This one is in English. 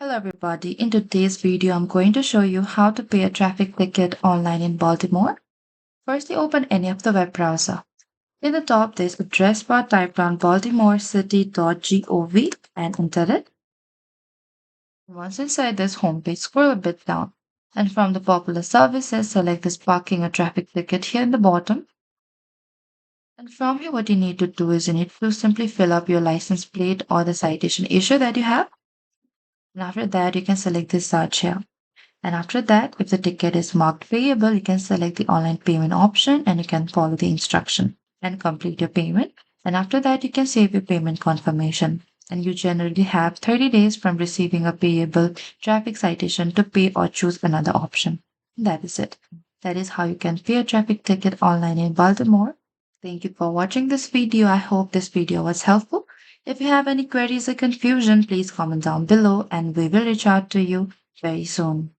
Hello everybody, in today's video I'm going to show you how to pay a traffic ticket online in Baltimore. Firstly, open any of the web browser. In the top there's a address bar, type down baltimorecity.gov and enter it. Once inside this homepage, scroll a bit down and from the popular services select this parking or traffic ticket here in the bottom. And from here what you need to do is you need to simply fill up your license plate or the citation issue that you have. And after that you can select this search here. And after that, if the ticket is marked payable, you can select the online payment option and you can follow the instruction and complete your payment. And after that, you can save your payment confirmation. And you generally have 30 days from receiving a payable traffic citation to pay or choose another option. That is it. That is how you can pay a traffic ticket online in Baltimore. Thank you for watching this video. I hope this video was helpful. If you have any queries or confusion, please comment down below and we will reach out to you very soon.